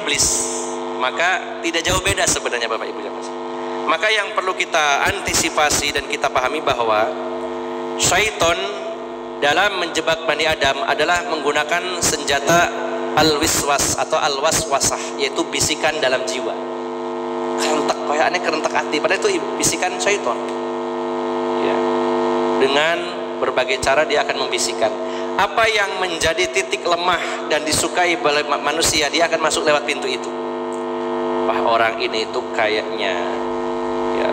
iblis. Maka tidak jauh beda sebenarnya Bapak Ibu jamaah. Maka yang perlu kita antisipasi dan kita pahami bahwa syaitan dalam menjebak Bani Adam adalah menggunakan senjata al-wiswas atau al-waswasah, yaitu bisikan dalam jiwa. Kerentak, kayaknya kerentak hati, padahal itu bisikan syaitan. Ya. Dengan berbagai cara dia akan membisikkan. Apa yang menjadi titik lemah dan disukai oleh manusia, dia akan masuk lewat pintu itu. Wah, orang ini itu kayaknya ya,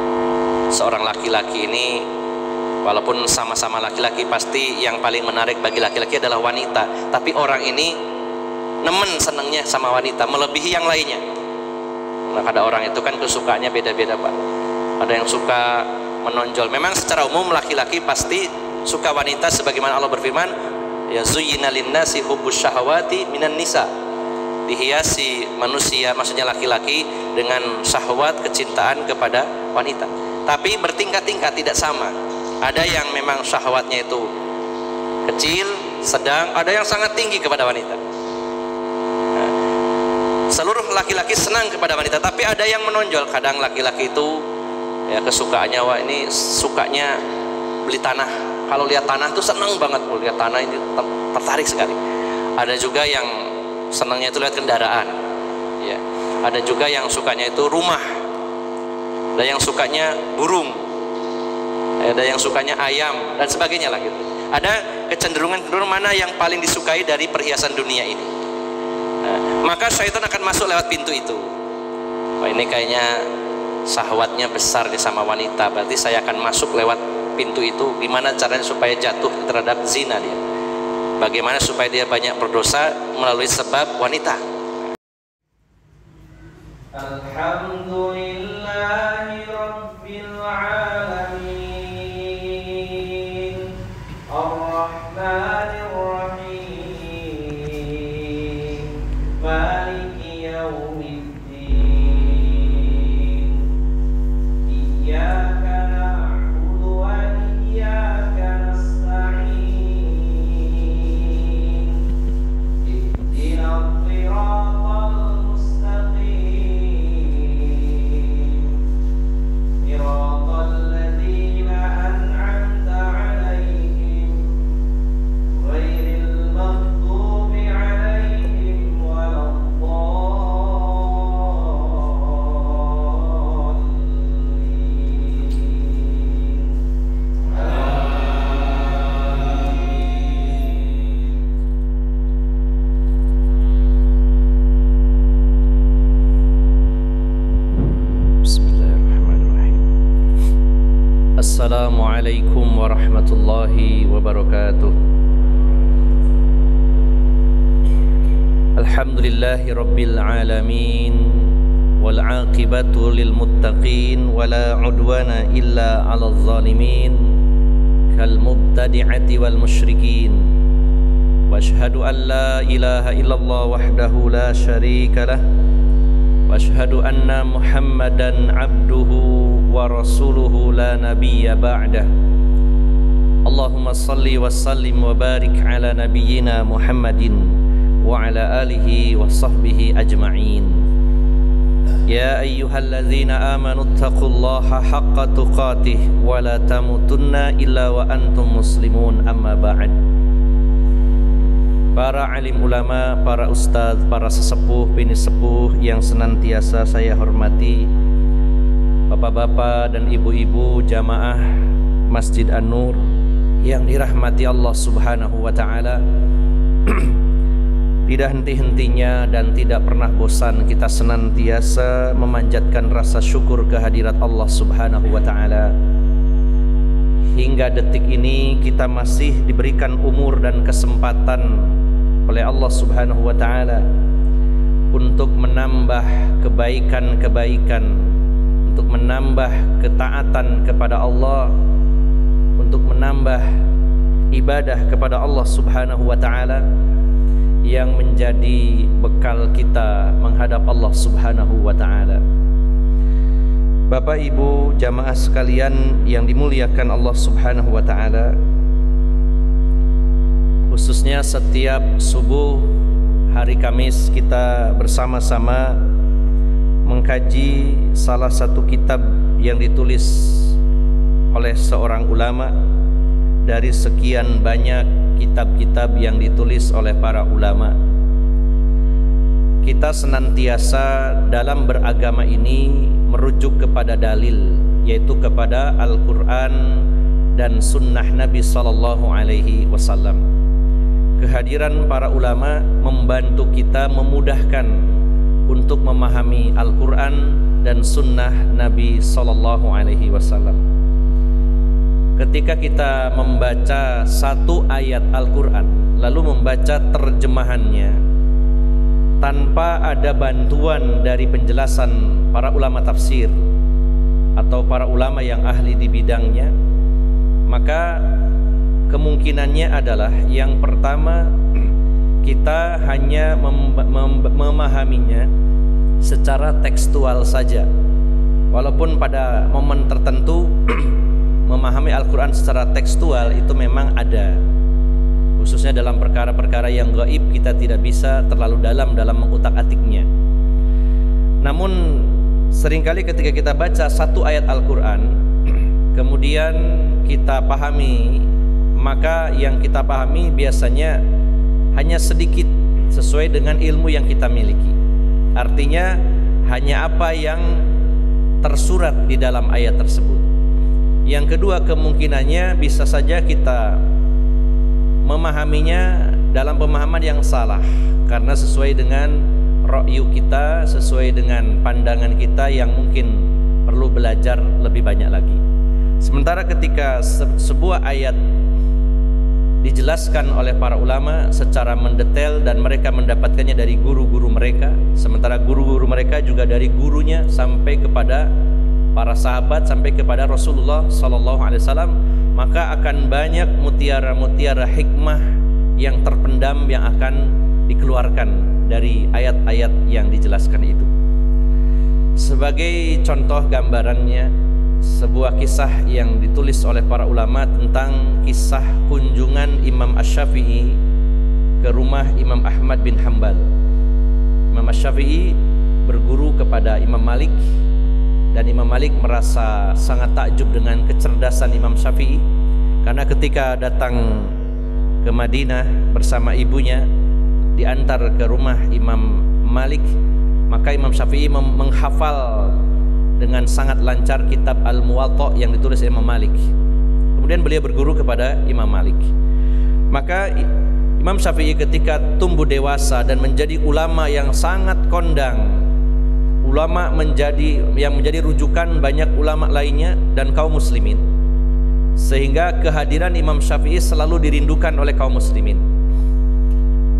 seorang laki-laki ini walaupun sama-sama laki-laki, pasti yang paling menarik bagi laki-laki adalah wanita, tapi orang ini nemen senangnya sama wanita melebihi yang lainnya. Nah, ada orang itu kan kesukaannya beda-beda Pak. Ada yang suka menonjol. Memang secara umum laki-laki pasti suka wanita, sebagaimana Allah berfirman, ya zuyyina linnasi hubbus syahawati minan nisa. Dihiasi manusia, maksudnya laki-laki, dengan syahwat, kecintaan kepada wanita. Tapi bertingkat-tingkat, tidak sama. Ada yang memang syahwatnya itu kecil, sedang, ada yang sangat tinggi kepada wanita. Nah, seluruh laki-laki senang kepada wanita, tapi ada yang menonjol. Kadang laki-laki itu ya kesukaannya, wah ini sukanya beli tanah. Kalau lihat tanah tuh senang banget, lihat tanah ini tertarik sekali. Ada juga yang senangnya itu lihat kendaraan, ya. Ada juga yang sukanya itu rumah, ada yang sukanya burung, ada yang sukanya ayam dan sebagainya lah gitu. Ada kecenderungan mana yang paling disukai dari perhiasan dunia ini. Nah, maka syaitan akan masuk lewat pintu itu. Wah, ini kayaknya syahwatnya besar nih sama wanita, berarti saya akan masuk lewat pintu itu. Gimana caranya supaya jatuh terhadap zina dia? Bagaimana supaya dia banyak berdosa melalui sebab wanita? Alhamdulillahi Rabbil Alamin Ar-Rahmanir Rahim Maliki Yawmiddin Iyyaka na'budu wa iyyaka nasta'in Assalamualaikum warahmatullahi wabarakatuh. Alhamdulillahi rabbil alamin wal aqibatu lil muttaqin wala udwana illa 'alal zalimin kal mubtadi'ati wal musyrikin. Wa asyhadu an la ilaha illallah wahdahu la syarika lah wa asyhadu anna Muhammadan 'abduhu wa rasuluhu la nabiyya ba'dah. Allahumma salli wa sallim wa barik ala nabiyyina Muhammadin wa ala alihi wa sahbihi ajma'in. Ya ayyuhalladzina amanu taqullaha haqqa tuqatih wa la tamutunna illa wa antum muslimun, amma ba'd. Para alim ulama, para ustadz, para sesepuh, bini sepuh yang senantiasa saya hormati, bapak-bapak dan ibu-ibu jamaah Masjid An-Nur yang dirahmati Allah Subhanahu wa ta'ala. Tidak henti-hentinya dan tidak pernah bosan kita senantiasa memanjatkan rasa syukur kehadirat Allah Subhanahu wa ta'ala. Hingga detik ini kita masih diberikan umur dan kesempatan oleh Allah Subhanahu wa ta'ala untuk menambah kebaikan-kebaikan, untuk menambah ketaatan kepada Allah, untuk menambah ibadah kepada Allah Subhanahu wa ta'ala yang menjadi bekal kita menghadap Allah Subhanahu wa ta'ala. Bapak Ibu jamaah sekalian yang dimuliakan Allah Subhanahu wa ta'ala, khususnya setiap subuh hari Kamis kita bersama-sama mengkaji salah satu kitab yang ditulis oleh seorang ulama dari sekian banyak kitab-kitab yang ditulis oleh para ulama. Kita senantiasa dalam beragama ini merujuk kepada dalil, yaitu kepada Al-Quran dan Sunnah Nabi Sallallahu Alaihi Wasallam. Kehadiran para ulama membantu kita, memudahkan untuk memahami Al-Quran dan Sunnah Nabi Sallallahu Alaihi Wasallam. Ketika kita membaca satu ayat Al-Quran lalu membaca terjemahannya tanpa ada bantuan dari penjelasan para ulama tafsir atau para ulama yang ahli di bidangnya, maka kemungkinannya adalah yang pertama, kita hanya memahaminya secara tekstual saja. Walaupun pada momen tertentu memahami Al-Quran secara tekstual itu memang ada, khususnya dalam perkara-perkara yang gaib kita tidak bisa terlalu dalam mengutak-atiknya. Namun seringkali ketika kita baca satu ayat Al-Quran kemudian kita pahami, maka yang kita pahami biasanya hanya sedikit sesuai dengan ilmu yang kita miliki. Artinya hanya apa yang tersurat di dalam ayat tersebut. Yang kedua, kemungkinannya bisa saja kita memahaminya dalam pemahaman yang salah karena sesuai dengan ra'yu kita, sesuai dengan pandangan kita yang mungkin perlu belajar lebih banyak lagi. Sementara ketika sebuah ayat dijelaskan oleh para ulama secara mendetail dan mereka mendapatkannya dari guru-guru mereka, sementara guru-guru mereka juga dari gurunya sampai kepada para sahabat, sampai kepada Rasulullah Sallallahu Alaihi Wasallam, maka akan banyak mutiara-mutiara hikmah yang terpendam yang akan dikeluarkan dari ayat-ayat yang dijelaskan itu. Sebagai contoh gambarannya, sebuah kisah yang ditulis oleh para ulama tentang kisah kunjungan Imam Asy-Syafi'i ke rumah Imam Ahmad bin Hanbal. Imam Asy-Syafi'i berguru kepada Imam Malik dan Imam Malik merasa sangat takjub dengan kecerdasan Imam Syafi'i, karena ketika datang ke Madinah bersama ibunya diantar ke rumah Imam Malik, maka Imam Syafi'i menghafal dengan sangat lancar kitab Al-Muwatta yang ditulis Imam Malik. Kemudian beliau berguru kepada Imam Malik. Maka Imam Syafi'i ketika tumbuh dewasa dan menjadi ulama yang sangat kondang, ulama yang menjadi rujukan banyak ulama lainnya dan kaum muslimin, sehingga kehadiran Imam Syafi'i selalu dirindukan oleh kaum muslimin.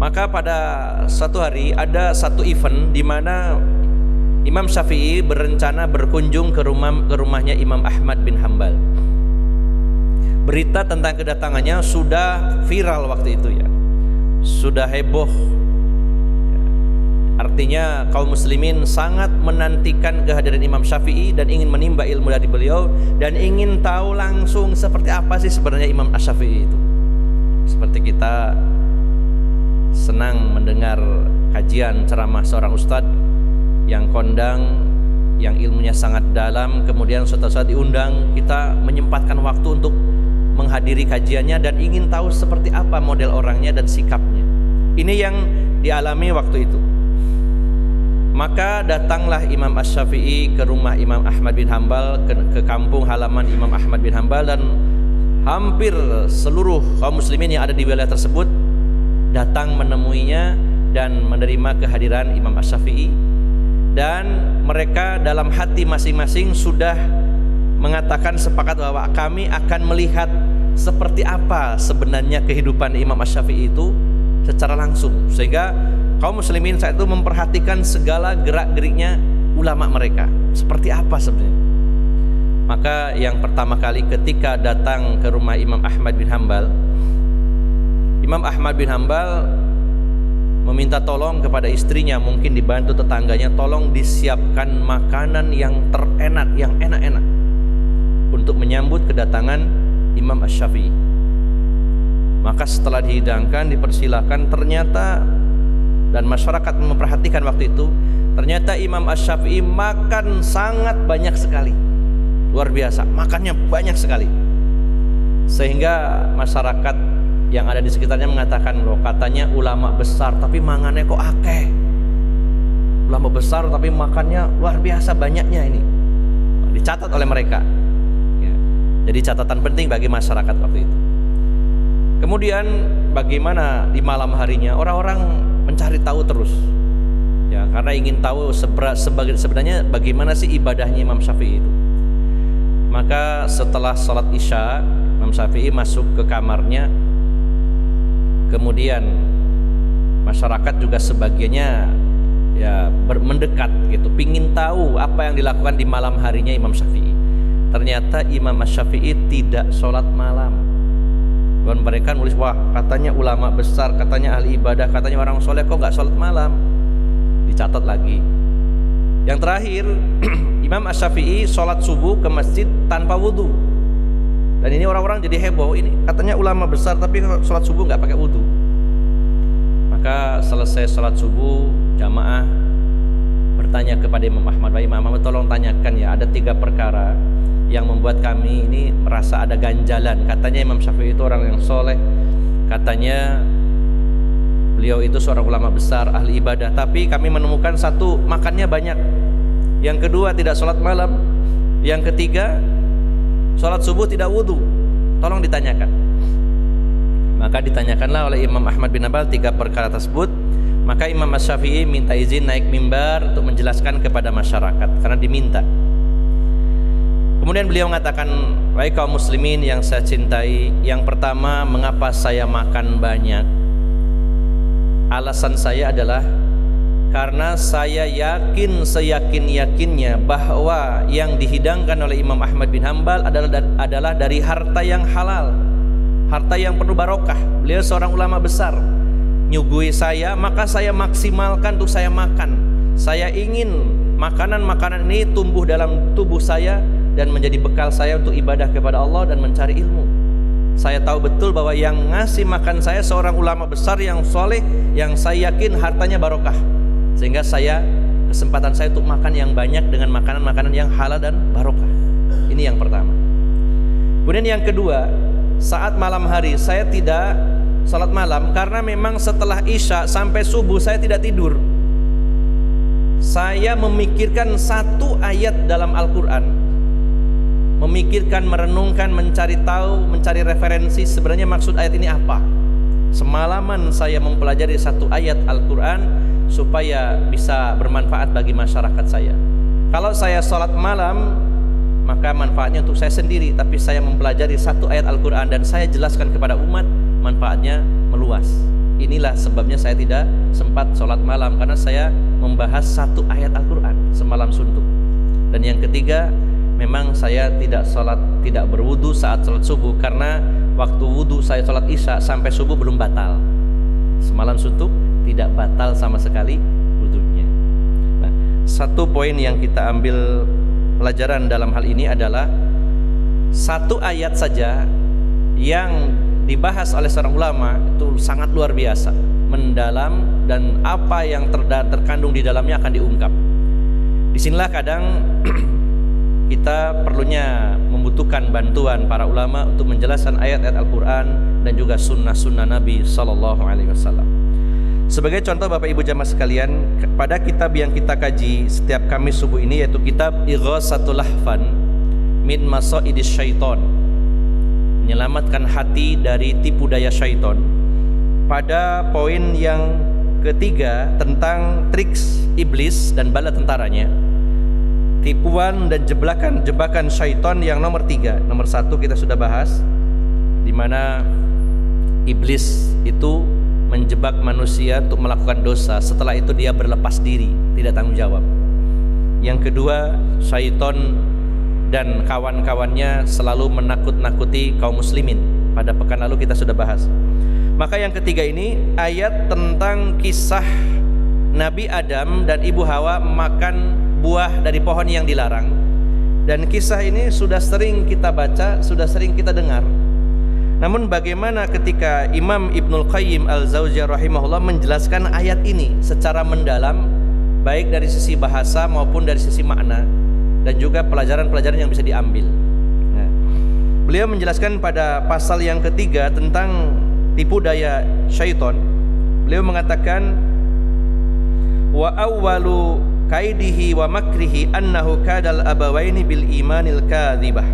Maka pada suatu hari ada satu event di mana Imam Syafi'i berencana berkunjung ke rumahnya Imam Ahmad bin Hanbal. Berita tentang kedatangannya sudah viral waktu itu ya, sudah heboh. Artinya kaum muslimin sangat menantikan kehadiran Imam Syafi'i dan ingin menimba ilmu dari beliau dan ingin tahu langsung seperti apa sih sebenarnya Imam Asy-Syafi'i itu. Seperti kita senang mendengar kajian ceramah seorang ustadz yang kondang, yang ilmunya sangat dalam, kemudian suatu saat diundang, kita menyempatkan waktu untuk menghadiri kajiannya dan ingin tahu seperti apa model orangnya dan sikapnya. Ini yang dialami waktu itu. Maka datanglah Imam Asy-Syafi'i ke rumah Imam Ahmad bin Hanbal, ke kampung halaman Imam Ahmad bin Hanbal, dan hampir seluruh kaum muslimin yang ada di wilayah tersebut datang menemuinya dan menerima kehadiran Imam Asy-Syafi'i. Dan mereka dalam hati masing-masing sudah mengatakan sepakat bahwa kami akan melihat seperti apa sebenarnya kehidupan Imam Asy-Syafi'i itu secara langsung, sehingga kaum muslimin saat itu memperhatikan segala gerak-geriknya ulama mereka seperti apa sebenarnya. Maka yang pertama kali ketika datang ke rumah Imam Ahmad bin Hanbal, Imam Ahmad bin Hanbal meminta tolong kepada istrinya, mungkin dibantu tetangganya, tolong disiapkan makanan yang terenak, yang enak-enak untuk menyambut kedatangan Imam Asy-Syafi'i. Maka setelah dihidangkan, dipersilakan, ternyata dan masyarakat memperhatikan waktu itu, ternyata Imam Asy-Syafi'i makan sangat banyak sekali, luar biasa, makannya banyak sekali, sehingga masyarakat yang ada di sekitarnya mengatakan, loh katanya ulama besar tapi mangannya kok akeh, ulama besar tapi makannya luar biasa banyaknya ini. Dicatat oleh mereka ya. Jadi catatan penting bagi masyarakat waktu itu. Kemudian bagaimana di malam harinya, orang-orang mencari tahu terus ya, karena ingin tahu sebenarnya bagaimana sih ibadahnya Imam Syafi'i itu. Maka setelah sholat Isya, Imam Syafi'i masuk ke kamarnya. Kemudian masyarakat juga sebagiannya ya mendekat gitu, pingin tahu apa yang dilakukan di malam harinya Imam Syafi'i. Ternyata Imam Syafi'i tidak sholat malam. Dan mereka nulis, wah katanya ulama besar, katanya ahli ibadah, katanya orang soleh, kok nggak sholat malam. Dicatat lagi. Yang terakhir, Imam Asy-Syafi'i sholat subuh ke masjid tanpa wudhu. Dan ini orang-orang jadi heboh, ini katanya ulama besar tapi sholat subuh nggak pakai wudhu. Maka selesai sholat subuh, jamaah bertanya kepada Imam Ahmad, Imam Ahmad tolong tanyakan ya, ada 3 perkara yang membuat kami ini merasa ada ganjalan. Katanya Imam Syafi'i itu orang yang soleh, katanya beliau itu seorang ulama besar, ahli ibadah, tapi kami menemukan satu, makannya banyak, yang kedua tidak sholat malam, yang ketiga sholat subuh tidak wudhu. Tolong ditanyakan. Maka ditanyakanlah oleh Imam Ahmad bin Hanbal 3 perkara tersebut. Maka Imam Asy-Syafi'i minta izin naik mimbar untuk menjelaskan kepada masyarakat karena diminta. Kemudian beliau mengatakan, wahai kaum muslimin yang saya cintai, yang pertama, mengapa saya makan banyak? Alasan saya adalah karena saya yakin seyakin-yakinnya bahwa yang dihidangkan oleh Imam Ahmad bin Hanbal adalah dari harta yang halal, harta yang penuh barokah. Beliau seorang ulama besar, nyuguhi saya, maka saya maksimalkan untuk saya makan. Saya ingin makanan-makanan ini tumbuh dalam tubuh saya dan menjadi bekal saya untuk ibadah kepada Allah dan mencari ilmu. Saya tahu betul bahwa yang ngasih makan saya seorang ulama besar yang soleh, yang saya yakin hartanya barokah, sehingga kesempatan saya untuk makan yang banyak dengan makanan-makanan yang halal dan barokah. Ini yang pertama. Kemudian yang kedua, saat malam hari saya tidak salat malam karena memang setelah Isya sampai subuh saya tidak tidur. Saya memikirkan satu ayat dalam Al-Quran, memikirkan, merenungkan, mencari tahu, mencari referensi sebenarnya maksud ayat ini apa. Semalaman saya mempelajari satu ayat Al-Quran supaya bisa bermanfaat bagi masyarakat saya. Kalau saya sholat malam, maka manfaatnya untuk saya sendiri, tapi saya mempelajari satu ayat Al-Quran dan saya jelaskan kepada umat, manfaatnya meluas. Inilah sebabnya saya tidak sempat sholat malam, karena saya membahas satu ayat Al-Quran semalam suntuk. Dan yang ketiga, memang saya tidak berwudu saat sholat subuh, karena waktu wudu saya sholat Isya sampai subuh belum batal. Semalam suntuk tidak batal sama sekali wudunya. Nah, satu poin yang kita ambil pelajaran dalam hal ini adalah satu ayat saja yang dibahas oleh seorang ulama itu sangat luar biasa, mendalam, dan apa yang terkandung di dalamnya akan diungkap. Disinilah kadang kita perlunya membutuhkan bantuan para ulama untuk menjelaskan ayat-ayat Al-Quran dan juga sunnah-sunnah Nabi Sallallahu Alaihi Wasallam. Sebagai contoh Bapak Ibu jamaah sekalian, pada kitab yang kita kaji setiap Kamis subuh ini, yaitu kitab Ighasatul Lahfan min Masaidis Syaiton, menyelamatkan hati dari tipu daya syaiton. Pada poin yang ketiga tentang triks iblis dan bala tentaranya, tipuan dan jebakan syaitan yang nomor 3. Nomor 1 kita sudah bahas, di mana iblis itu menjebak manusia untuk melakukan dosa. Setelah itu dia berlepas diri, tidak tanggung jawab. Yang kedua, syaitan dan kawan-kawannya selalu menakut-nakuti kaum muslimin. Pada pekan lalu kita sudah bahas. Maka yang ketiga ini ayat tentang kisah Nabi Adam dan Ibu Hawa makan buah dari pohon yang dilarang. Dan kisah ini sudah sering kita baca, sudah sering kita dengar. Namun bagaimana ketika Imam Ibnul Qayyim Al-Jauziyah rahimahullah menjelaskan ayat ini secara mendalam, baik dari sisi bahasa maupun dari sisi makna, dan juga pelajaran-pelajaran yang bisa diambil. Nah, beliau menjelaskan pada pasal yang ketiga tentang tipu daya syaitan. Beliau mengatakan, wa awwalu kaidihi wa makrihi annahu kadal abawaini bil aimanil kadhibah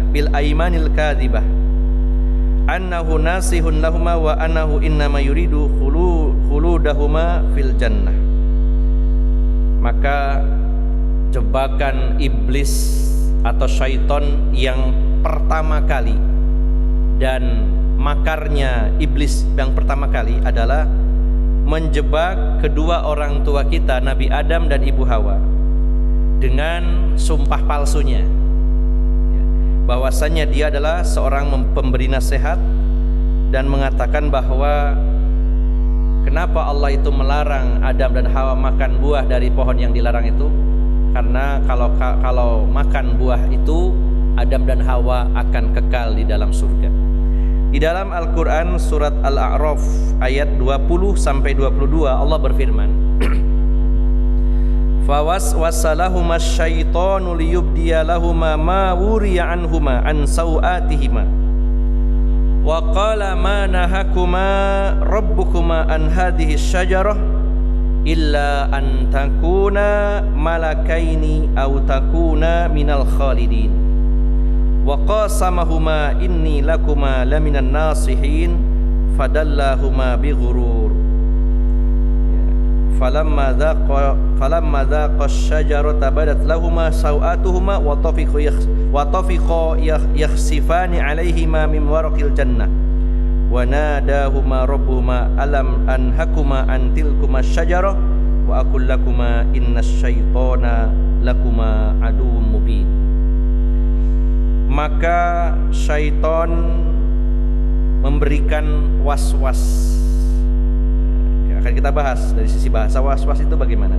annahu nasihun lahuma wa annahu innama yuridu khuludahuma fil jannah. Maka jebakan iblis atau syaitan yang pertama kali dan makarnya iblis yang pertama kali adalah menjebak kedua orang tua kita, Nabi Adam dan Ibu Hawa, dengan sumpah palsunya, bahwasanya dia adalah seorang pemberi nasihat dan mengatakan bahwa kenapa Allah itu melarang Adam dan Hawa makan buah dari pohon yang dilarang itu, karena kalau makan buah itu Adam dan Hawa akan kekal di dalam surga. Di dalam Al-Quran surat Al-A'raf ayat 20 sampai 22 Allah berfirman, fawaswasalahuma syaitanu liyubdiya lahuma ma wuriya anhuma an sawatihima wa qala ma nahakuma rabbukuma an hadhihi syajarah illa an takuna malakaini aw takuna minal khalidin wa qasamahuma inni lakuma laminan nasihin fadallahuma bighurur falamma dhaqa asy-syajarata badat lahuma sawatuhuma wa tafiqa yakhsifani 'alaihima min waraqil jannah wa nadahuma rabbuhuma alam anhakuma an tilkuma asy-syajarah wa aqul lakuma innasy-syaitana lakuma aduwwum mubin. Maka syaitan memberikan was-was. Akan kita bahas dari sisi bahasa was-was itu bagaimana.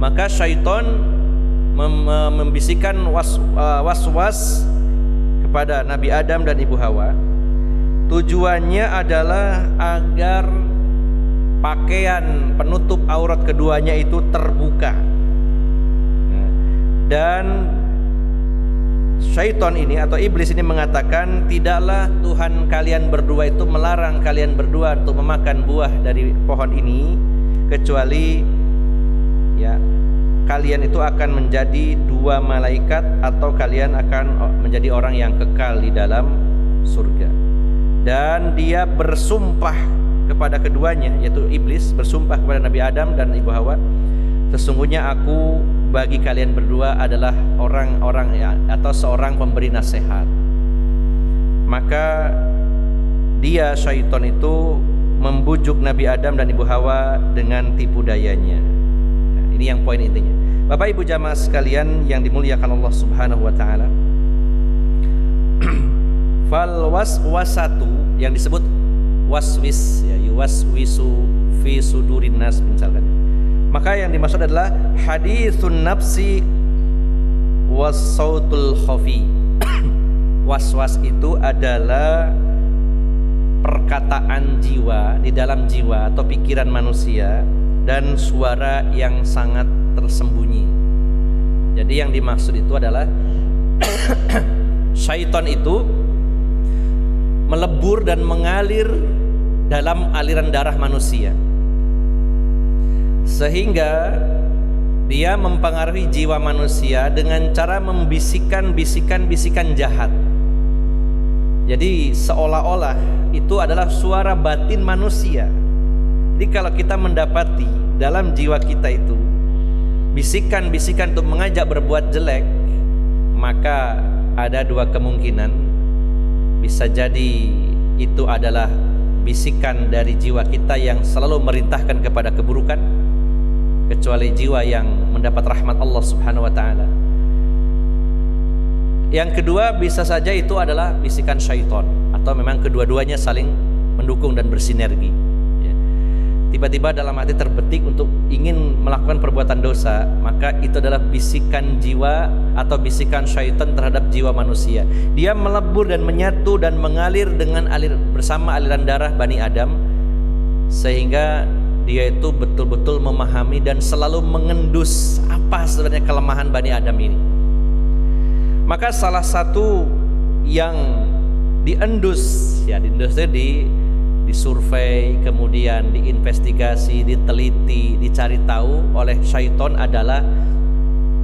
Maka syaitan membisikkan was-was kepada Nabi Adam dan Ibu Hawa. Tujuannya adalah agar pakaian penutup aurat keduanya itu terbuka. Dan syaitan ini atau iblis ini mengatakan, tidaklah Tuhan kalian berdua itu melarang kalian berdua untuk memakan buah dari pohon ini, kecuali ya kalian itu akan menjadi dua malaikat atau kalian akan menjadi orang yang kekal di dalam surga. Dan dia bersumpah kepada keduanya, yaitu iblis bersumpah kepada Nabi Adam dan Ibu Hawa, sesungguhnya aku bagi kalian berdua adalah orang-orang atau seorang pemberi nasihat. Maka dia syaitan itu membujuk Nabi Adam dan Ibu Hawa dengan tipu dayanya. Nah, ini yang poin intinya. Bapak Ibu jamaah sekalian yang dimuliakan Allah Subhanahu wa taala. Fal waswasatu yang disebut waswis, ya, yuwaswisu fi sudurin nas misalkan. Maka yang dimaksud adalah haditsun nafsi was-sautul khafi. Was-was itu adalah perkataan jiwa di dalam jiwa atau pikiran manusia dan suara yang sangat tersembunyi. Jadi yang dimaksud itu adalah syaitan itu melebur dan mengalir dalam aliran darah manusia, sehingga dia mempengaruhi jiwa manusia dengan cara membisikkan bisikan jahat. Jadi seolah-olah itu adalah suara batin manusia. Jadi kalau kita mendapati dalam jiwa kita itu bisikan-bisikan untuk mengajak berbuat jelek, maka ada dua kemungkinan. Bisa jadi itu adalah bisikan dari jiwa kita yang selalu merintahkan kepada keburukan, kecuali jiwa yang mendapat rahmat Allah Subhanahu wa taala. Yang kedua, bisa saja itu adalah bisikan syaitan, atau memang kedua-duanya saling mendukung dan bersinergi, ya. tiba-tiba dalam hati terbetik untuk ingin melakukan perbuatan dosa, maka itu adalah bisikan jiwa atau bisikan syaitan terhadap jiwa manusia. Dia melebur dan menyatu dan mengalir dengan bersama aliran darah Bani Adam, sehingga dia itu betul-betul memahami dan selalu mengendus apa sebenarnya kelemahan Bani Adam ini. Maka salah satu yang diendus itu disurvei, kemudian diinvestigasi, diteliti, dicari tahu oleh syaitan adalah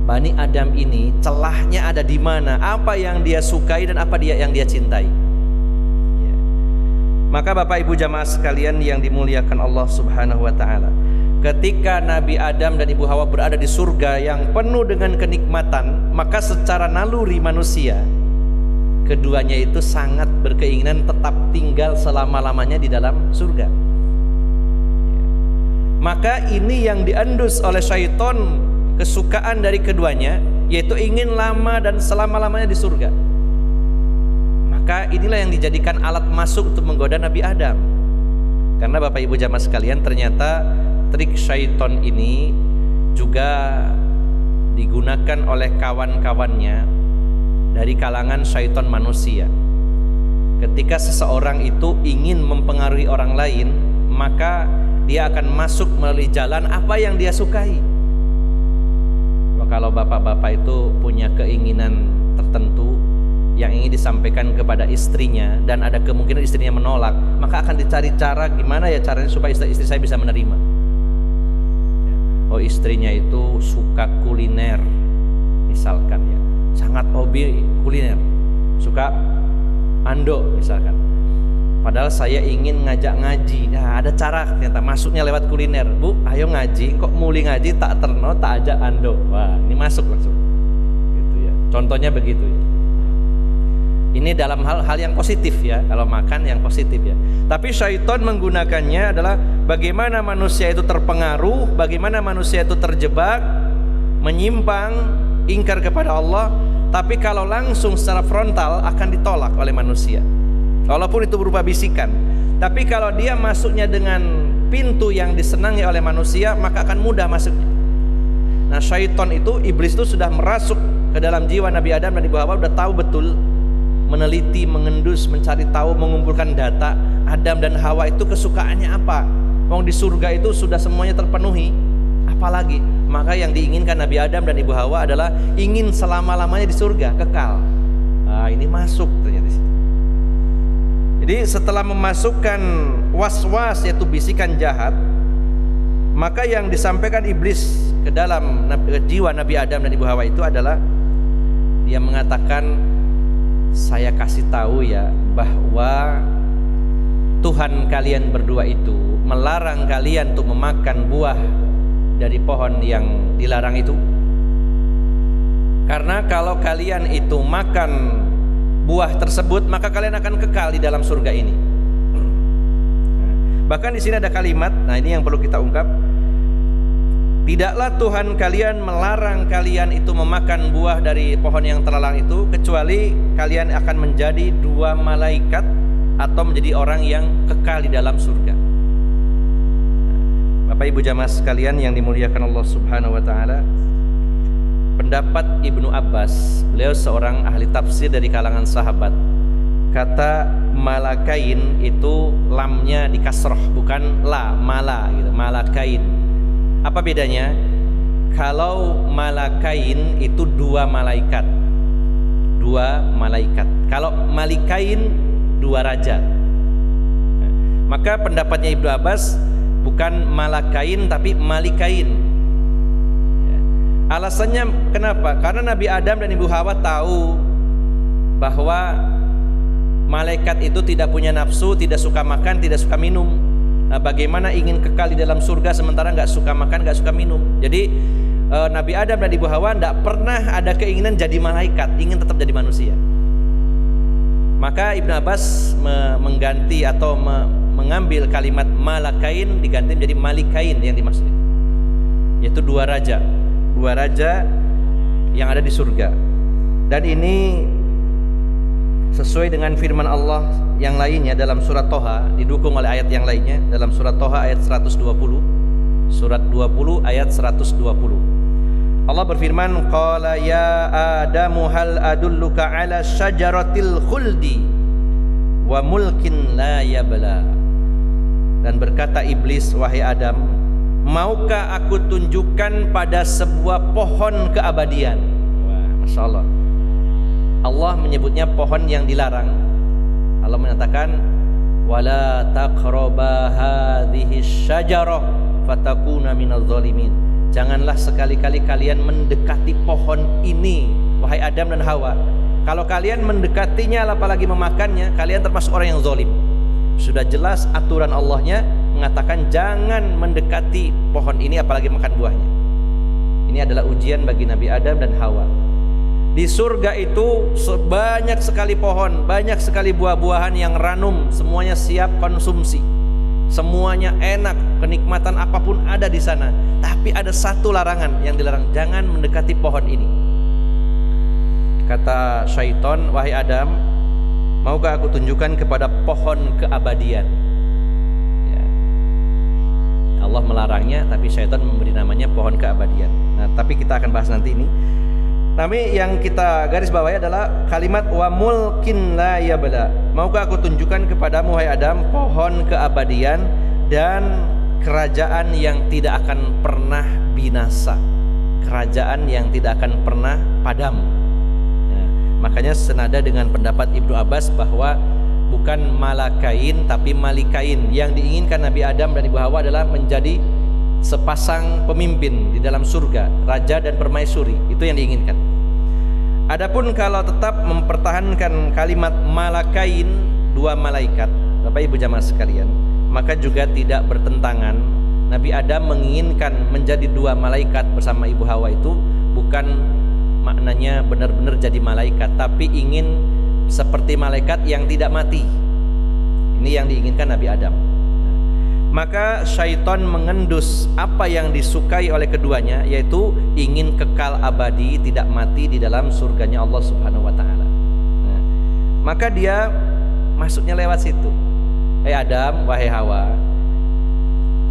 Bani Adam ini celahnya ada di mana, apa yang dia sukai dan apa yang dia cintai. Ya. Maka Bapak Ibu jamaah sekalian yang dimuliakan Allah Subhanahu wa taala, ketika Nabi Adam dan Ibu Hawa berada di surga yang penuh dengan kenikmatan, maka secara naluri manusia keduanya itu sangat berkeinginan tetap tinggal selama-lamanya di dalam surga. Maka ini yang diendus oleh syaitan, kesukaan dari keduanya, yaitu ingin lama dan selama-lamanya di surga. Maka inilah yang dijadikan alat masuk untuk menggoda Nabi Adam. Karena Bapak Ibu jamaah sekalian, ternyata trik syaitan ini juga digunakan oleh kawan-kawannya dari kalangan syaitan manusia. Ketika seseorang itu ingin mempengaruhi orang lain, maka dia akan masuk melalui jalan apa yang dia sukai. Kalau bapak-bapak itu punya keinginan tertentu yang ingin disampaikan kepada istrinya dan ada kemungkinan istrinya menolak, maka akan dicari cara gimana ya caranya supaya istri saya bisa menerima. Oh, istrinya itu suka kuliner misalkan ya, sangat hobi kuliner, suka ando misalkan. Padahal saya ingin ngajak ngaji. Nah, ada cara ternyata masuknya lewat kuliner. Bu, ayo ngaji. Kok muli ngaji tak terno, tak ajak ando. Wah, ini masuk langsung. Gitu ya. Contohnya begitu ya. Ini dalam hal yang positif ya. Kalau makan yang positif ya. Tapi syaitan menggunakannya adalah bagaimana manusia itu terpengaruh, bagaimana manusia itu terjebak, menyimpang, ingkar kepada Allah, tapi kalau langsung secara frontal akan ditolak oleh manusia, walaupun itu berupa bisikan. Tapi kalau dia masuknya dengan pintu yang disenangi oleh manusia, maka akan mudah masuknya. Nah, syaitan itu, iblis itu sudah merasuk ke dalam jiwa Nabi Adam dan Ibu Hawa, sudah tahu betul, meneliti, mengendus, mencari tahu, mengumpulkan data Adam dan Hawa itu kesukaannya apa. Wong di surga itu sudah semuanya terpenuhi, apalagi. Maka yang diinginkan Nabi Adam dan Ibu Hawa adalah ingin selama-lamanya di surga, kekal. Nah, ini masuk ternyata di situ. Jadi setelah memasukkan was-was, yaitu bisikan jahat, maka yang disampaikan iblis ke dalam jiwa Nabi Adam dan Ibu Hawa itu adalah dia mengatakan, saya kasih tahu ya bahwa Tuhan kalian berdua itu melarang kalian untuk memakan buah dari pohon yang dilarang itu, karena kalau kalian itu makan buah tersebut maka kalian akan kekal di dalam surga ini. Bahkan di sini ada kalimat, nah ini yang perlu kita ungkap. Tidaklah Tuhan kalian melarang kalian itu memakan buah dari pohon yang terlarang itu, kecuali kalian akan menjadi dua malaikat atau menjadi orang yang kekal di dalam surga. Bapak Ibu jamaah sekalian yang dimuliakan Allah Subhanahu wa taala, pendapat Ibnu Abbas, beliau seorang ahli tafsir dari kalangan sahabat, kata malakain itu lamnya dikasroh, bukan la, mala gitu, malakain. Apa bedanya? Kalau malakain itu dua malaikat, kalau malikain dua raja. Maka pendapatnya Ibnu Abbas bukan malakain tapi malikain. Alasannya kenapa? Karena Nabi Adam dan Ibu Hawa tahu bahwa malaikat itu tidak punya nafsu, tidak suka makan, tidak suka minum. Nah, bagaimana ingin kekal di dalam surga sementara nggak suka makan, nggak suka minum? Jadi Nabi Adam dan Ibu Hawa tidak pernah ada keinginan jadi malaikat, ingin tetap jadi manusia. Maka Ibnu Abbas mengganti atau mengambil kalimat malakain diganti menjadi malikain yang dimaksud, yaitu dua raja yang ada di surga. Dan ini sesuai dengan firman Allah yang lainnya dalam surat Toha, didukung oleh ayat yang lainnya dalam surat Toha ayat 120, surat 20 ayat 120. Allah berfirman, qala ya adamu hal adulluka ala syajaratil khuldi wa mulkin la yabla. Dan berkata iblis, wahai Adam, maukah aku tunjukkan pada sebuah pohon keabadian? Wah, Masya Allah. Allah menyebutnya pohon yang dilarang. Allah menyatakan, wala taqraba hadhihi syajarah fatakuna minadh dhalimin. Janganlah sekali-kali kalian mendekati pohon ini, wahai Adam dan Hawa. Kalau kalian mendekatinya apalagi memakannya, kalian termasuk orang yang zalim. Sudah jelas aturan Allahnya mengatakan jangan mendekati pohon ini apalagi makan buahnya. Ini adalah ujian bagi Nabi Adam dan Hawa. Di surga itu banyak sekali pohon, banyak sekali buah-buahan yang ranum, semuanya siap konsumsi. Semuanya enak, kenikmatan apapun ada di sana. Tapi ada satu larangan yang dilarang, jangan mendekati pohon ini. Kata syaitan, wahai Adam, maukah aku tunjukkan kepada pohon keabadian? Ya. Allah melarangnya, tapi syaitan memberi namanya pohon keabadian. Nah, tapi kita akan bahas nanti ini. Tapi yang kita garis bawahi adalah kalimat wa mulkin la yabla. Maukah aku tunjukkan kepadamu, wahai Adam, pohon keabadian dan kerajaan yang tidak akan pernah binasa, kerajaan yang tidak akan pernah padam. Ya, makanya senada dengan pendapat Ibnu Abbas bahwa bukan malakain tapi malikain. Yang diinginkan Nabi Adam dan Ibu Hawa adalah menjadi sepasang pemimpin di dalam surga, raja dan permaisuri. Itu yang diinginkan. Adapun kalau tetap mempertahankan kalimat malakain, dua malaikat, Bapak Ibu jamaah sekalian, maka juga tidak bertentangan. Nabi Adam menginginkan menjadi dua malaikat bersama Ibu Hawa itu bukan maknanya benar-benar jadi malaikat, tapi ingin seperti malaikat yang tidak mati. Ini yang diinginkan Nabi Adam. Maka syaitan mengendus apa yang disukai oleh keduanya, yaitu ingin kekal abadi, tidak mati di dalam surganya Allah Subhanahu wa taala. Nah, maka dia masuknya lewat situ. Hai Adam, wahai Hawa,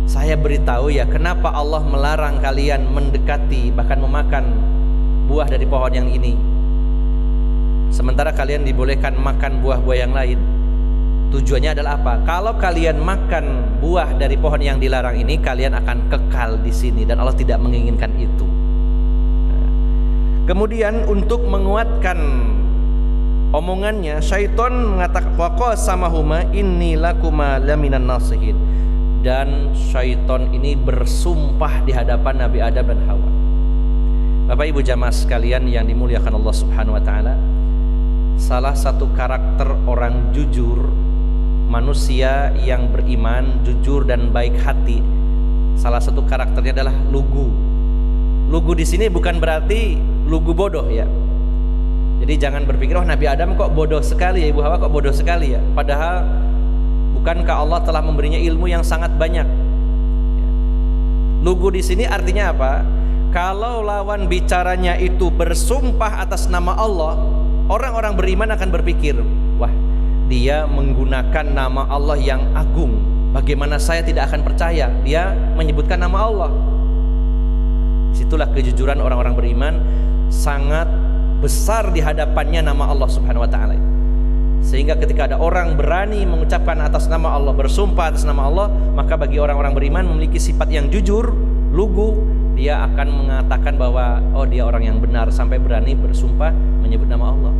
saya beritahu ya kenapa Allah melarang kalian mendekati bahkan memakan buah dari pohon yang ini, sementara kalian dibolehkan makan buah-buah yang lain. Tujuannya adalah apa? Kalau kalian makan buah dari pohon yang dilarang ini, kalian akan kekal di sini dan Allah tidak menginginkan itu. Kemudian untuk menguatkan omongannya, syaitan mengatakan waqasamahuma inni lakuma laminan nasihin. Dan syaitan ini bersumpah di hadapan Nabi Adam dan Hawa. Bapak Ibu jamaah sekalian yang dimuliakan Allah Subhanahu wa taala, salah satu karakter orang jujur, manusia yang beriman, jujur dan baik hati, salah satu karakternya adalah lugu. Lugu di sini bukan berarti lugu bodoh ya. Jadi jangan berpikir, oh Nabi Adam kok bodoh sekali ya, Ibu Hawa kok bodoh sekali ya. Padahal bukankah Allah telah memberinya ilmu yang sangat banyak. Lugu di sini artinya apa? Kalau lawan bicaranya itu bersumpah atas nama Allah, orang-orang beriman akan berpikir, wah, dia menggunakan nama Allah yang agung, bagaimana saya tidak akan percaya? Dia menyebutkan nama Allah. Situlah kejujuran orang-orang beriman, sangat besar di hadapannya nama Allah Subhanahu wa taala. Sehingga ketika ada orang berani mengucapkan atas nama Allah, bersumpah atas nama Allah, maka bagi orang-orang beriman memiliki sifat yang jujur, lugu, dia akan mengatakan bahwa oh dia orang yang benar sampai berani bersumpah menyebut nama Allah.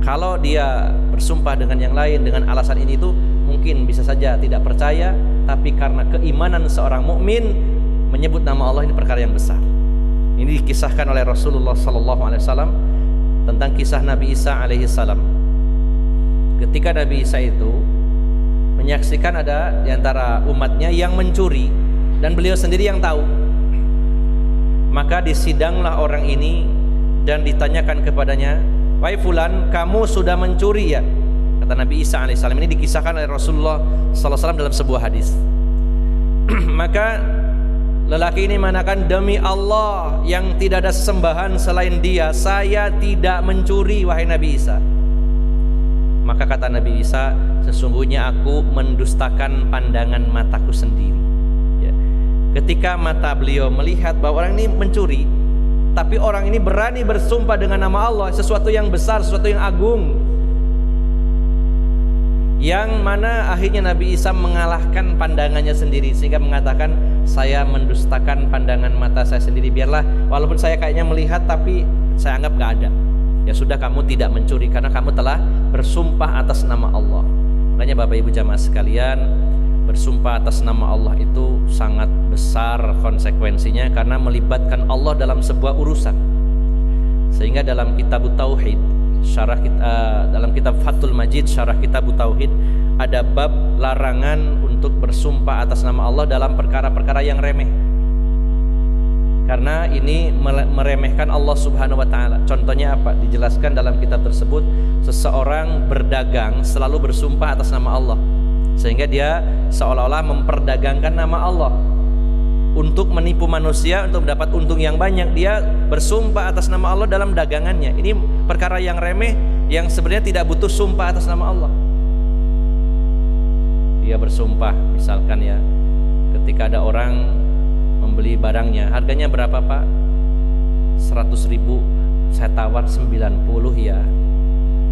Kalau dia bersumpah dengan yang lain dengan alasan ini itu mungkin bisa saja tidak percaya, tapi karena keimanan seorang mukmin menyebut nama Allah ini perkara yang besar. Ini dikisahkan oleh Rasulullah SAW tentang kisah Nabi Isa alaihissalam. Ketika Nabi Isa itu menyaksikan ada di antara umatnya yang mencuri dan beliau sendiri yang tahu, maka disidanglah orang ini dan ditanyakan kepadanya, wahai fulan, kamu sudah mencuri ya? Kata Nabi Isa alaihissalam. Ini dikisahkan oleh Rasulullah SAW dalam sebuah hadis. Maka lelaki ini mengatakan, demi Allah yang tidak ada sesembahan selain Dia, saya tidak mencuri wahai Nabi Isa. Maka kata Nabi Isa, sesungguhnya aku mendustakan pandangan mataku sendiri. Ya. Ketika mata beliau melihat bahwa orang ini mencuri, tapi orang ini berani bersumpah dengan nama Allah, sesuatu yang besar, sesuatu yang agung, yang mana akhirnya Nabi Isa mengalahkan pandangannya sendiri, sehingga mengatakan, saya mendustakan pandangan mata saya sendiri. Biarlah walaupun saya kayaknya melihat, tapi saya anggap gak ada. Ya sudah, kamu tidak mencuri karena kamu telah bersumpah atas nama Allah. Makanya Bapak Ibu jamaah sekalian, bersumpah atas nama Allah itu sangat besar konsekuensinya, karena melibatkan Allah dalam sebuah urusan. Sehingga dalam kitab Tauhid, dalam kitab Fathul Majid, syarah kitab Tauhid, ada bab larangan untuk bersumpah atas nama Allah dalam perkara-perkara yang remeh, karena ini meremehkan Allah Subhanahu wa Ta'ala. Contohnya apa? Dijelaskan dalam kitab tersebut, seseorang berdagang selalu bersumpah atas nama Allah, sehingga dia seolah-olah memperdagangkan nama Allah untuk menipu manusia, untuk mendapat untung yang banyak. Dia bersumpah atas nama Allah dalam dagangannya. Ini perkara yang remeh, yang sebenarnya tidak butuh sumpah atas nama Allah. Dia bersumpah, misalkan ya, ketika ada orang membeli barangnya, harganya berapa Pak? 100.000, saya tawar 90 ya.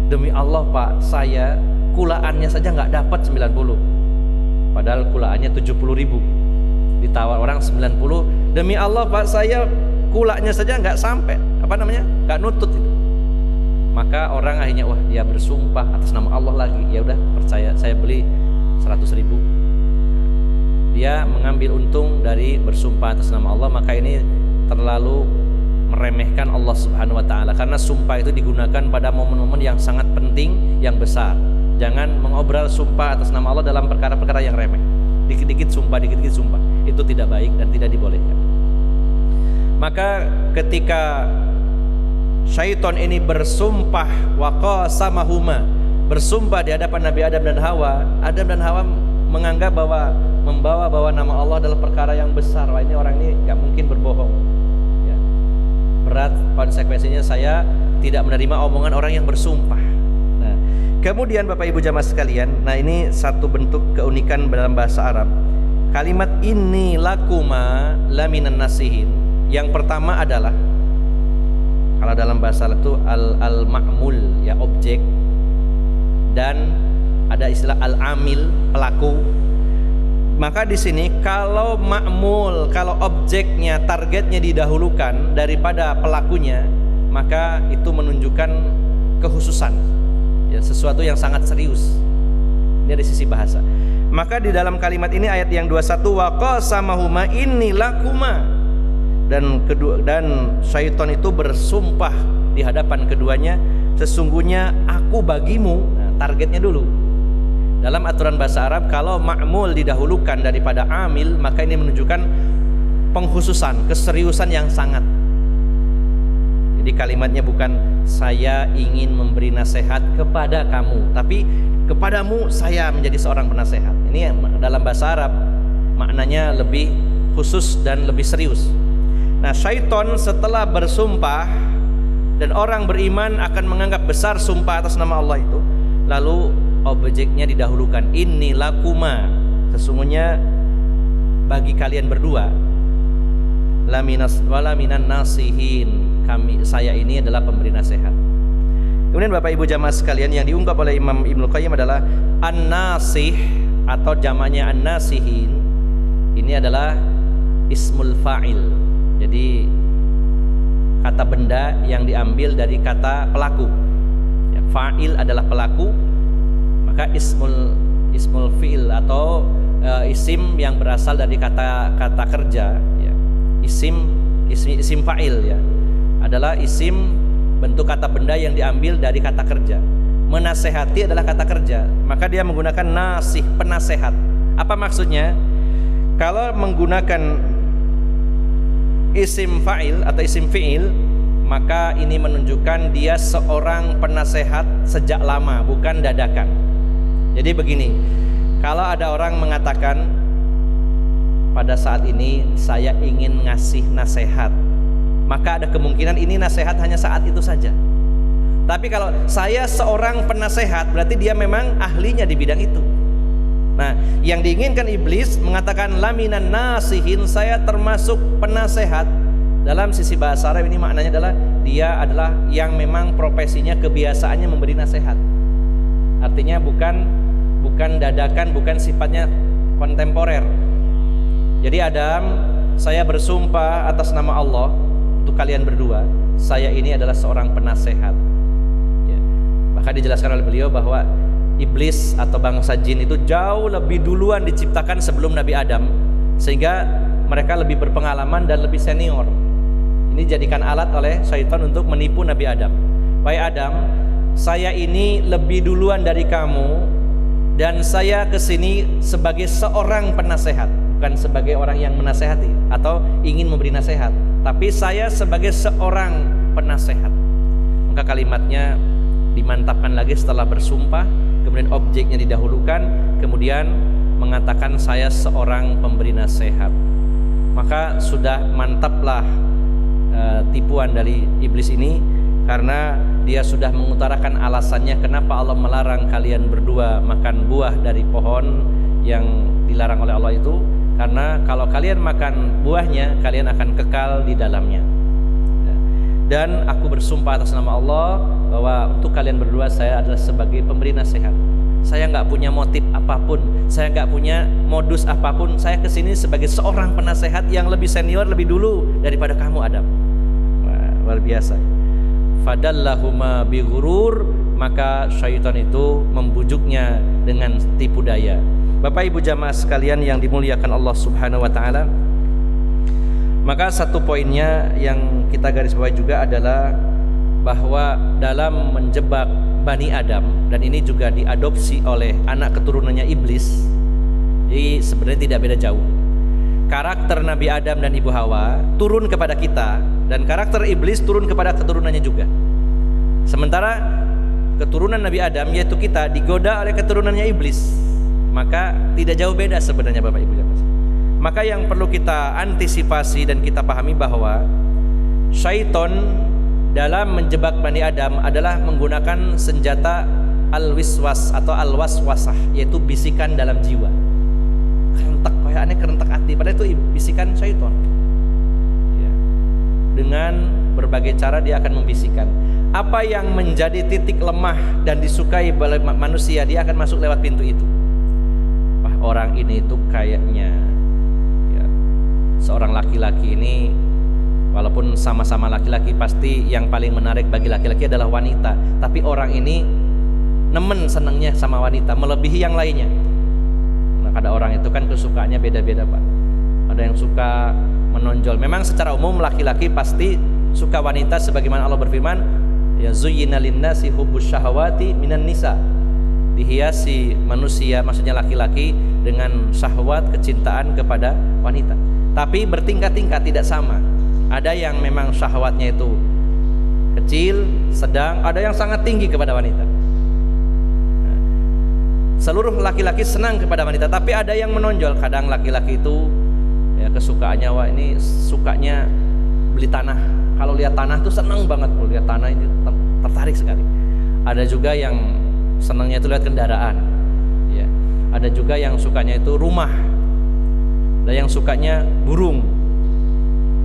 Demi Allah Pak, saya kulaannya saja nggak dapat 90, padahal kulaannya 70.000. Ditawar orang 90, demi Allah Pak, saya kulaknya saja nggak sampai, nggak nutut itu. Maka orang akhirnya, wah, dia bersumpah atas nama Allah lagi, ya udah percaya, saya beli 100.000. Dia mengambil untung dari bersumpah atas nama Allah. Maka ini terlalu meremehkan Allah Subhanahu wa Ta'ala, karena sumpah itu digunakan pada momen-momen yang sangat penting, yang besar. Jangan mengobrol sumpah atas nama Allah dalam perkara-perkara yang remeh. Dikit-dikit sumpah, dikit-dikit sumpah, itu tidak baik dan tidak dibolehkan. Maka ketika syaitan ini bersumpah, waqasamahuma, bersumpah di hadapan Nabi Adam dan Hawa, Adam dan Hawa menganggap bahwa membawa nama Allah adalah perkara yang besar. Wah, ini orang ini gak mungkin berbohong ya. Berat konsekuensinya, saya tidak menerima omongan orang yang bersumpah. Nah, kemudian Bapak Ibu jamaah sekalian, nah ini satu bentuk keunikan dalam bahasa Arab. Kalimat inni lakuma laminan nasihin, yang pertama adalah, kalau dalam bahasa Arab itu al-ma'mul ya, objek, dan ada istilah al-amil, pelaku. Maka di sini kalau ma'mul, kalau objeknya, targetnya didahulukan daripada pelakunya, maka itu menunjukkan kekhususan ya, sesuatu yang sangat serius. Ini dari sisi bahasa. Maka di dalam kalimat ini ayat yang 21, waqasamahuma inni lakuma, dan syaitan itu bersumpah di hadapan keduanya, sesungguhnya aku bagimu. Nah, targetnya dulu. Dalam aturan bahasa Arab, kalau ma'mul didahulukan daripada amil, maka ini menunjukkan pengkhususan, keseriusan yang sangat. Jadi kalimatnya bukan saya ingin memberi nasihat kepada kamu, tapi kepadamu saya menjadi seorang penasehat. Ini dalam bahasa Arab maknanya lebih khusus dan lebih serius. Nah, syaitan setelah bersumpah, dan orang beriman akan menganggap besar sumpah atas nama Allah itu, lalu objeknya didahulukan, inni lakuma, sesungguhnya bagi kalian berdua, laminan nasihin, saya ini adalah pemberi nasihat. Kemudian Bapak Ibu jamaah sekalian, yang diungkap oleh Imam Ibnu Qayyim adalah an-nasih atau jamaknya an-nasihin, ini adalah ismul fa'il. Jadi kata benda yang diambil dari kata pelaku ya, fa'il adalah pelaku, maka ismul fi'il atau isim yang berasal dari kata kerja ya. Isim fa'il ya, adalah isim bentuk kata benda yang diambil dari kata kerja. Menasehati adalah kata kerja, maka dia menggunakan nasih, penasehat. Apa maksudnya? Kalau menggunakan isim fa'il atau isim fi'il, maka ini menunjukkan dia seorang penasehat sejak lama, bukan dadakan. Jadi begini, kalau ada orang mengatakan pada saat ini saya ingin ngasih nasihat, maka ada kemungkinan ini nasihat hanya saat itu saja. Tapi kalau saya seorang penasehat, berarti dia memang ahlinya di bidang itu. Nah, yang diinginkan iblis mengatakan laminan nasihin, saya termasuk penasehat. Dalam sisi bahasa Arab ini maknanya adalah dia adalah yang memang profesinya, kebiasaannya memberi nasihat. Artinya bukan dadakan, bukan sifatnya kontemporer. Jadi Adam, saya bersumpah atas nama Allah untuk kalian berdua, saya ini adalah seorang penasehat. Ya. Maka dijelaskan oleh beliau bahwa iblis atau bangsa jin itu jauh lebih duluan diciptakan sebelum Nabi Adam, sehingga mereka lebih berpengalaman dan lebih senior. Ini dijadikan alat oleh syaitan untuk menipu Nabi Adam. Wahai Adam, saya ini lebih duluan dari kamu, dan saya kesini sebagai seorang penasehat, bukan sebagai orang yang menasehati atau ingin memberi nasihat, tapi saya sebagai seorang penasehat. Maka kalimatnya dimantapkan lagi setelah bersumpah, kemudian objeknya didahulukan, kemudian mengatakan saya seorang pemberi nasihat. Maka sudah mantaplah tipuan dari iblis ini, karena dia sudah mengutarakan alasannya kenapa Allah melarang kalian berdua makan buah dari pohon yang dilarang oleh Allah itu, karena kalau kalian makan buahnya kalian akan kekal di dalamnya. Dan aku bersumpah atas nama Allah bahwa untuk kalian berdua saya adalah sebagai pemberi nasihat. Saya nggak punya motif apapun, saya nggak punya modus apapun. Saya kesini sebagai seorang penasehat yang lebih senior, lebih dulu daripada kamu Adam. Wah, luar biasa. Fadallahuma bighurur, maka syaitan itu membujuknya dengan tipu daya. Bapak Ibu jamaah sekalian yang dimuliakan Allah Subhanahu wa taala, maka satu poinnya yang kita garis bawahi juga adalah bahwa dalam menjebak Bani Adam, dan ini juga diadopsi oleh anak keturunannya iblis, jadi sebenarnya tidak beda jauh. Karakter Nabi Adam dan Ibu Hawa turun kepada kita, dan karakter iblis turun kepada keturunannya juga. Sementara keturunan Nabi Adam, yaitu kita, digoda oleh keturunannya iblis, maka tidak jauh beda sebenarnya Bapak Ibu jamaah. Maka yang perlu kita antisipasi dan kita pahami bahwa syaitan dalam menjebak Bani Adam adalah menggunakan senjata al-wiswas atau al-waswasah, yaitu bisikan dalam jiwa. Kerentak, kayaknya kerentak hati, padahal itu bisikan syaitan. Ya. Dengan berbagai cara dia akan membisikkan apa yang menjadi titik lemah dan disukai oleh manusia, dia akan masuk lewat pintu itu. Wah, orang ini tuh kayaknya ya, seorang laki-laki ini, walaupun sama-sama laki-laki, pasti yang paling menarik bagi laki-laki adalah wanita. Tapi orang ini nemen, senangnya sama wanita melebihi yang lainnya. Nah, ada orang itu kan kesukaannya beda-beda Pak. Ada yang suka menonjol. Memang secara umum laki-laki pasti suka wanita, sebagaimana Allah berfirman, ya zuyyina linnasi hubbus syahawati minan nisa. Dihiasi manusia, maksudnya laki-laki, dengan syahwat, kecintaan kepada wanita. Tapi bertingkat-tingkat, tidak sama. Ada yang memang syahwatnya itu kecil, sedang, ada yang sangat tinggi kepada wanita. Nah, seluruh laki-laki senang kepada wanita, tapi ada yang menonjol. Kadang laki-laki itu ya kesukaannya, wah ini sukanya beli tanah. Kalau lihat tanah tuh senang banget, kalau lihat tanah ini tertarik sekali. Ada juga yang senangnya itu lihat kendaraan. Ya. Ada juga yang sukanya itu rumah. Ada yang sukanya burung.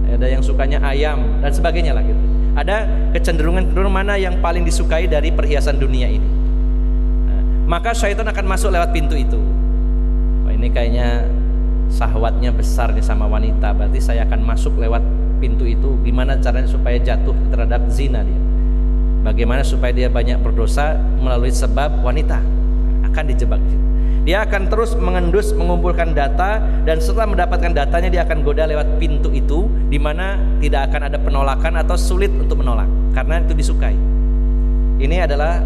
Ada yang sukanya ayam dan sebagainya lah gitu. Ada kecenderungan mana yang paling disukai dari perhiasan dunia ini. Nah, maka syaitan akan masuk lewat pintu itu. Oh, ini kayaknya syahwatnya besar nih sama wanita, berarti saya akan masuk lewat pintu itu. Gimana caranya supaya jatuh terhadap zina dia? Bagaimana supaya dia banyak berdosa melalui sebab wanita? Akan dijebak. Dia akan terus mengendus, mengumpulkan data, dan setelah mendapatkan datanya dia akan goda lewat pintu itu, di mana tidak akan ada penolakan atau sulit untuk menolak karena itu disukai. Ini adalah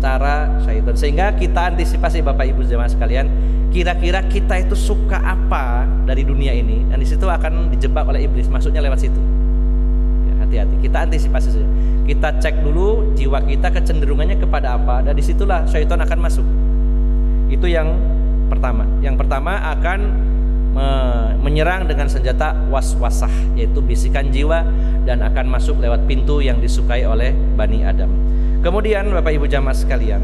cara syaitan. Sehingga kita antisipasi Bapak Ibu jemaah sekalian, kira-kira kita itu suka apa dari dunia ini, dan disitu akan dijebak oleh iblis, masuknya lewat situ. Ya, hati-hati, kita antisipasi saja. Kita cek dulu jiwa kita kecenderungannya kepada apa, dan disitulah syaitan akan masuk. Itu yang pertama. Yang pertama akan menyerang dengan senjata waswasah, yaitu bisikan jiwa, dan akan masuk lewat pintu yang disukai oleh Bani Adam. Kemudian Bapak Ibu jamaah sekalian,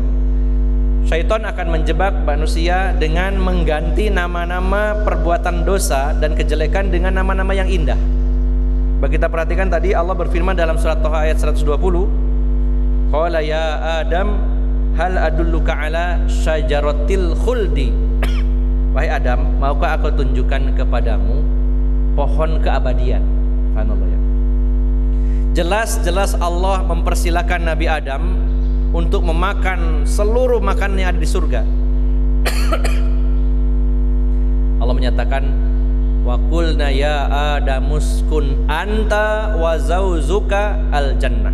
syaitan akan menjebak manusia dengan mengganti nama-nama perbuatan dosa dan kejelekan dengan nama-nama yang indah. Bagi kita perhatikan tadi Allah berfirman dalam surat Thaha ayat 120, qala ya Adam hal adulluka ala syajaratil khuldi. Wahai Adam, maukah aku tunjukkan kepadamu pohon keabadian? Subhanallah ya. Jelas-jelas Allah mempersilakan Nabi Adam untuk memakan seluruh makanan yang ada di surga. Allah menyatakan wa qulna ya adamuskun anta wa zawzuka al jannah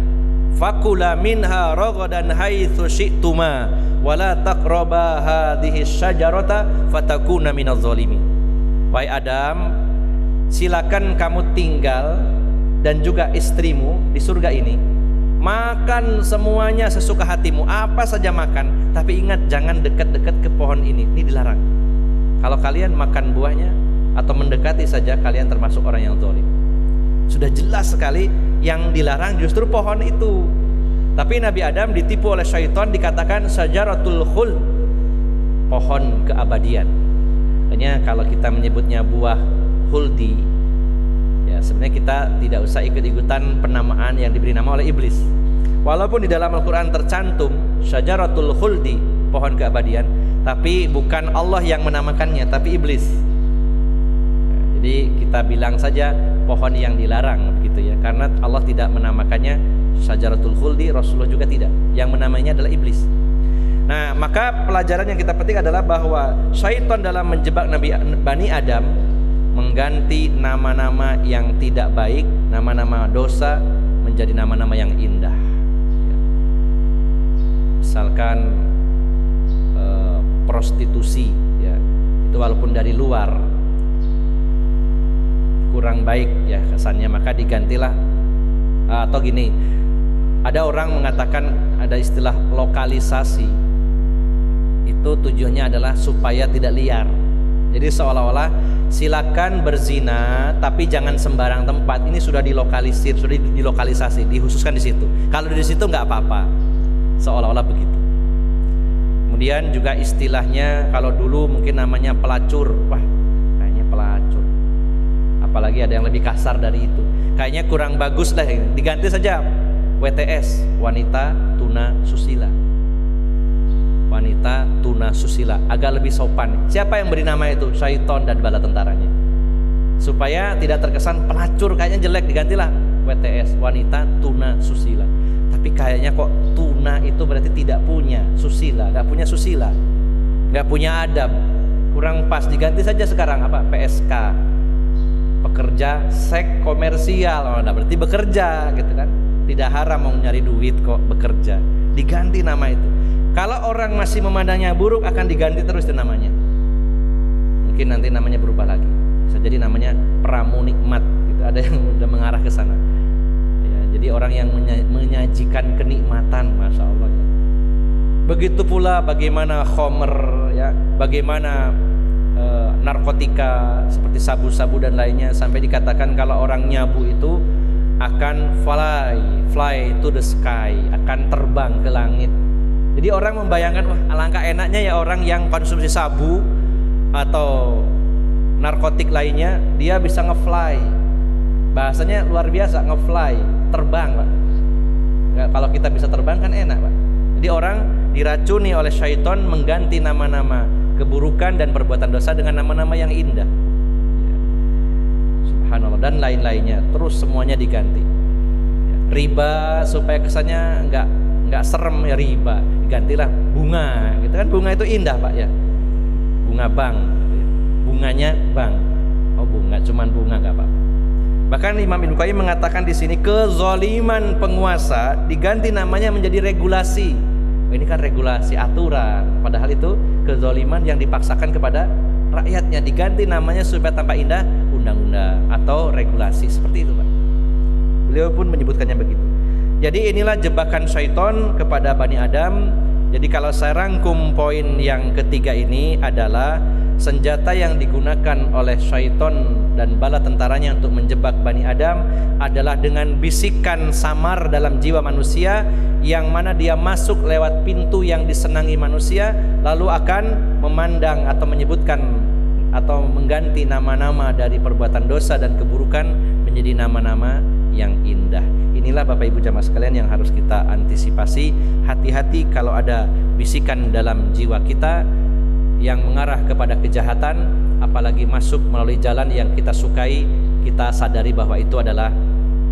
fakula minha ragadan haitsu syi'tuma wala taqraba hadhihi syajarata fatakuna minadh dhalimin. Wahai Adam, silakan kamu tinggal dan juga istrimu di surga ini, makan semuanya sesuka hatimu, apa saja makan, tapi ingat jangan dekat-dekat ke pohon ini dilarang. Kalau kalian makan buahnya atau mendekati saja, kalian termasuk orang yang zalim. Sudah jelas sekali yang dilarang justru pohon itu. Tapi Nabi Adam ditipu oleh syaitan, dikatakan syajaratul khuld, pohon keabadian. Makanya kalau kita menyebutnya buah khuldi, ya sebenarnya kita tidak usah ikut-ikutan penamaan yang diberi nama oleh iblis. Walaupun di dalam Al-Quran tercantum syajaratul khuldi, pohon keabadian, tapi bukan Allah yang menamakannya, tapi iblis. Jadi kita bilang saja pohon yang dilarang begitu ya, karena Allah tidak menamakannya syajaratul khuldi, Rasulullah juga tidak. Yang menamainya adalah iblis. Nah, maka pelajaran yang kita petik adalah bahwa syaitan dalam menjebak Bani Adam mengganti nama-nama yang tidak baik, nama-nama dosa menjadi nama-nama yang indah. Misalkan prostitusi ya, itu walaupun dari luar kurang baik ya kesannya, maka digantilah atau gini, ada orang mengatakan ada istilah lokalisasi, itu tujuannya adalah supaya tidak liar. Jadi seolah-olah silakan berzina tapi jangan sembarang tempat, ini sudah dilokalisir, sudah dilokalisasi, dikhususkan di situ. Kalau di situ nggak apa-apa, seolah-olah begitu. Kemudian juga istilahnya, kalau dulu mungkin namanya pelacur, wah kayaknya pelacur, apalagi ada yang lebih kasar dari itu, kayaknya kurang bagus lah, diganti saja WTS, wanita tuna susila. Wanita tuna susila, agak lebih sopan. Siapa yang beri nama itu? Syaitan dan bala tentaranya. Supaya tidak terkesan pelacur, kayaknya jelek, digantilah WTS, wanita tuna susila. Tapi kayaknya kok tuna itu berarti tidak punya susila, nggak punya susila, nggak punya adab, kurang pas, diganti saja sekarang apa? PSK, pekerja seks komersial. Oh, nah berarti bekerja gitu kan, tidak haram mau nyari duit kok, bekerja, diganti nama itu. Kalau orang masih memandangnya buruk, akan diganti terus itu namanya. Mungkin nanti namanya berubah lagi, bisa jadi namanya pramunikmat gitu. Ada yang udah mengarah ke sana ya, jadi orang yang menyajikan kenikmatan, masya Allah ya. Begitu pula bagaimana khomer ya, bagaimana narkotika seperti sabu-sabu dan lainnya, sampai dikatakan kalau orang nyabu itu akan fly to the sky, akan terbang ke langit. Jadi orang membayangkan, wah alangkah enaknya ya orang yang konsumsi sabu atau narkotik lainnya, dia bisa nge-fly. Bahasanya luar biasa, nge-fly, terbang Pak. Ya, kalau kita bisa terbang kan enak Pak. Jadi orang diracuni oleh syaitan mengganti nama-nama keburukan dan perbuatan dosa dengan nama-nama yang indah ya. Subhanallah, dan lain-lainnya, terus semuanya diganti ya. Riba supaya kesannya nggak serem ya, riba gantilah bunga gitu kan, bunga itu indah Pak ya, bunga bank gitu ya. Bunganya bank, oh bunga, cuman bunga nggak apa-apa. Bahkan Imam Ibnu Qayyim mengatakan di sini kezaliman penguasa diganti namanya menjadi regulasi. Ini kan regulasi, aturan, padahal itu kezaliman yang dipaksakan kepada rakyatnya, diganti namanya supaya tampak indah, undang-undang atau regulasi, seperti itu Pak. Beliau pun menyebutkannya begitu. Jadi inilah jebakan syaitan kepada Bani Adam. Jadi kalau saya rangkum poin yang ketiga ini adalah senjata yang digunakan oleh syaitan dan bala tentaranya untuk menjebak Bani Adam adalah dengan bisikan samar dalam jiwa manusia, yang mana dia masuk lewat pintu yang disenangi manusia, lalu akan memandang atau menyebutkan atau mengganti nama-nama dari perbuatan dosa dan keburukan menjadi nama-nama yang indah. Inilah Bapak Ibu jamaah sekalian yang harus kita antisipasi. Hati-hati kalau ada bisikan dalam jiwa kita yang mengarah kepada kejahatan, apalagi masuk melalui jalan yang kita sukai, kita sadari bahwa itu adalah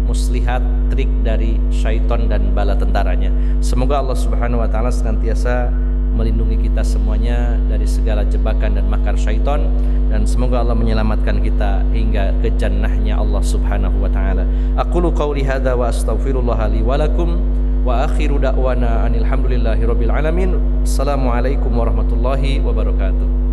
muslihat, trik dari syaitan dan bala tentaranya. Semoga Allah Subhanahu wa taala senantiasa melindungi kita semuanya dari segala jebakan dan makar syaitan, dan semoga Allah menyelamatkan kita hingga ke jannahnya Allah Subhanahu wa taala. Aqulu qauli hadza wa astaghfirullah li wa lakum wa akhiru da'wana anil hamdulillahi rabbil alamin. Assalamualaikum warahmatullahi wabarakatuh.